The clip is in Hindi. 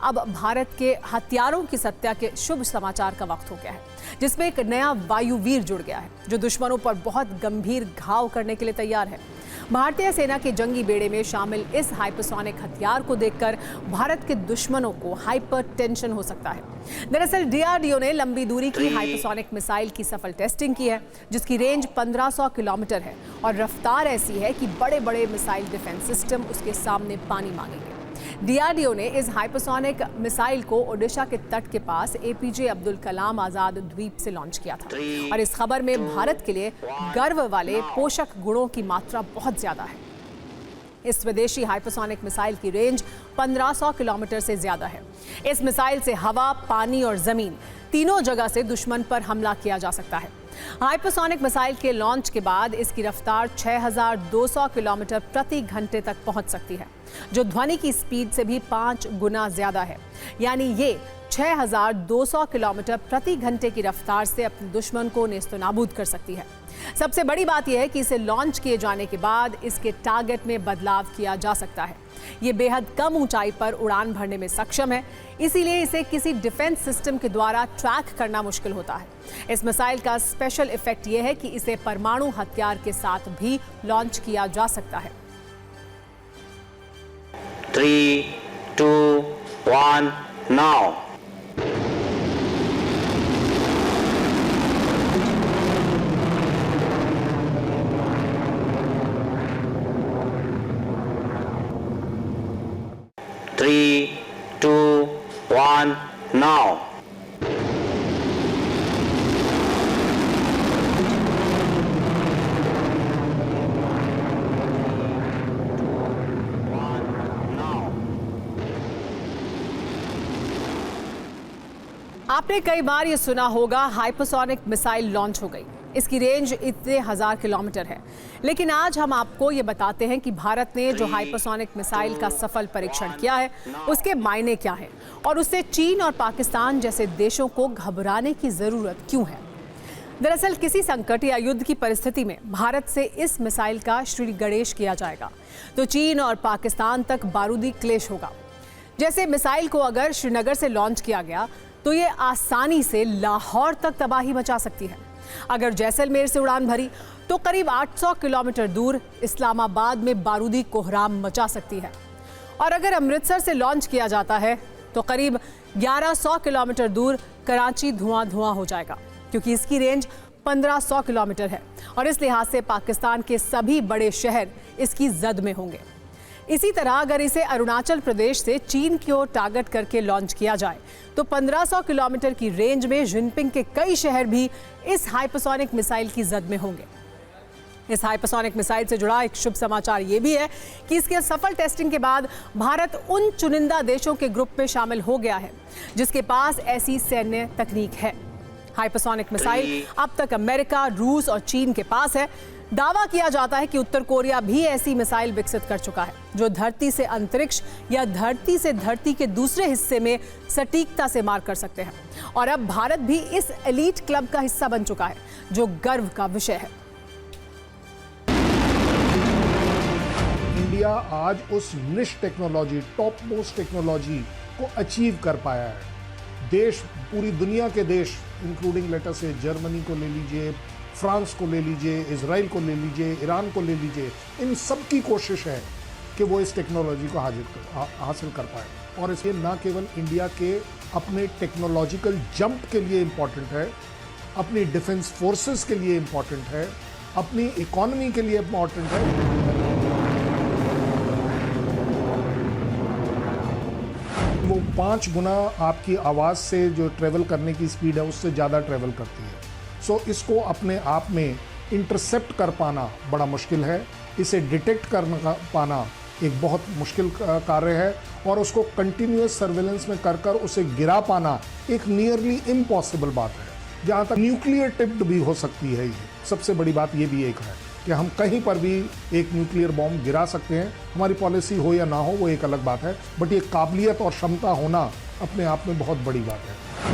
अब भारत के हथियारों की सत्या के शुभ समाचार का वक्त हो गया है, जिसमें एक नया वायुवीर जुड़ गया है जो दुश्मनों पर बहुत गंभीर घाव करने के लिए तैयार है। भारतीय सेना के जंगी बेड़े में शामिल इस हाइपरसोनिक हथियार को देखकर भारत के दुश्मनों को हाइपर टेंशन हो सकता है। दरअसल डीआरडीओ ने लंबी दूरी की हाइपरसोनिक मिसाइल की सफल टेस्टिंग की है, जिसकी रेंज 1500 किलोमीटर है और रफ्तार ऐसी है कि बड़े बड़े मिसाइल डिफेंस सिस्टम उसके सामने पानी मांगेंगे। डीआरडीओ ने इस हाइपरसोनिक मिसाइल को ओडिशा के तट के पास एपीजे अब्दुल कलाम आजाद द्वीप से लॉन्च किया था और इस खबर में भारत के लिए गर्व वाले पोषक गुणों की मात्रा बहुत ज्यादा है। इस स्वदेशी हाइपरसोनिक मिसाइल की रेंज 1500 किलोमीटर से ज्यादा है। इस मिसाइल से हवा, पानी और जमीन तीनों जगह से दुश्मन पर हमला किया जा सकता है। हाइपरसोनिक मिसाइल के लॉन्च के बाद इसकी रफ्तार 6200 किलोमीटर प्रति घंटे तक पहुंच सकती है, जो ध्वनि की स्पीड से भी 5 गुना ज्यादा है। यानी ये 6200 किलोमीटर प्रति घंटे की रफ्तार से अपने दुश्मन को नेस्तनाबूद कर सकती है। सबसे बड़ी बात यह है कि इसे लॉन्च किए जाने के बाद इसके टारगेट में बदलाव किया जा सकता है। ये बेहद कम ऊंचाई पर उड़ान भरने में सक्षम है, इसीलिए इसे किसी डिफेंस सिस्टम के द्वारा ट्रैक करना मुश्किल होता है। इस मिसाइल का स्पेशल इफेक्ट यह है कि इसे परमाणु हथियार के साथ भी लॉन्च किया जा सकता है। 3, 2, 1, now. Three, two, one, now. आपने कई बार ये सुना होगा हाइपरसोनिक मिसाइल लॉन्च हो गई, इसकी रेंज इतने 1000 किलोमीटर है। लेकिन आज हम आपको ये बताते हैं कि भारत ने जो हाइपरसोनिक मिसाइल का सफल परीक्षण किया है उसके मायने क्या है और उससे चीन और पाकिस्तान जैसे देशों को घबराने की जरूरत क्यों है। दरअसल किसी संकट या युद्ध की परिस्थिति में भारत से इस मिसाइल का श्री गणेश किया जाएगा तो चीन और पाकिस्तान तक बारूदी क्लेश होगा। जैसे मिसाइल को अगर श्रीनगर से लॉन्च किया गया तो ये आसानी से लाहौर तक तबाही मचा सकती है। अगर जैसलमेर से उड़ान भरी तो करीब 800 किलोमीटर दूर इस्लामाबाद में बारूदी कोहराम मचा सकती है और अगर अमृतसर से लॉन्च किया जाता है तो करीब 1100 किलोमीटर दूर कराची धुआं धुआं हो जाएगा, क्योंकि इसकी रेंज 1500 किलोमीटर है और इस लिहाज से पाकिस्तान के सभी बड़े शहर इसकी जद में होंगे। इसी तरह अगर इसे अरुणाचल प्रदेश से चीन की ओर टारगेट करके लॉन्च किया जाए तो 1500 किलोमीटर की रेंज में जिनपिंग के कई शहर भी इस हाइपरसोनिक मिसाइल की जद में होंगे। इस हाइपरसोनिक मिसाइल से जुड़ा एक शुभ समाचार ये भी है कि इसके सफल टेस्टिंग के बाद भारत उन चुनिंदा देशों के ग्रुप में शामिल हो गया है जिसके पास ऐसी सैन्य तकनीक है। हाइपरसोनिक मिसाइल अब तक अमेरिका, रूस और चीन के पास है। दावा किया जाता है कि उत्तर कोरिया भी ऐसी मिसाइल विकसित कर चुका है जो धरती से अंतरिक्ष या धरती से धरती के दूसरे हिस्से में सटीकता से मार कर सकते हैं और अब भारत भी इस एलीट क्लब का हिस्सा बन चुका है, जो गर्व का विषय है। इंडिया आज उस निश टेक्नोलॉजी, टॉप मोस्ट टेक्नोलॉजी को अचीव कर पाया है। देश, पूरी दुनिया के देश इंक्लूडिंग लेटर से जर्मनी को ले लीजिए, फ्रांस को ले लीजिए, इजराइल को ले लीजिए, ईरान को ले लीजिए, इन सब की कोशिश है कि वो इस टेक्नोलॉजी को हासिल कर पाए। और इसलिए न केवल इंडिया के अपने टेक्नोलॉजिकल जंप के लिए इम्पॉर्टेंट है, अपनी डिफेंस फोर्सेस के लिए इम्पॉर्टेंट है, अपनी इकोनॉमी के लिए इम्पॉर्टेंट है। वो 5 गुना आपकी आवाज़ से जो ट्रेवल करने की स्पीड है उससे ज़्यादा ट्रेवल करती है। सो इसको अपने आप में इंटरसेप्ट कर पाना बड़ा मुश्किल है, इसे डिटेक्ट कर पाना एक बहुत मुश्किल कार्य है और उसको कंटिन्यूअस सर्वेलेंस में कर उसे गिरा पाना एक नियरली इम्पॉसिबल बात है। जहाँ तक न्यूक्लियर टिप्ड भी हो सकती है, ये सबसे बड़ी बात ये भी एक है कि हम कहीं पर भी एक न्यूक्लियर बॉम्ब गिरा सकते हैं। हमारी पॉलिसी हो या ना हो वो एक अलग बात है, बट ये काबिलियत और क्षमता होना अपने आप में बहुत बड़ी बात है।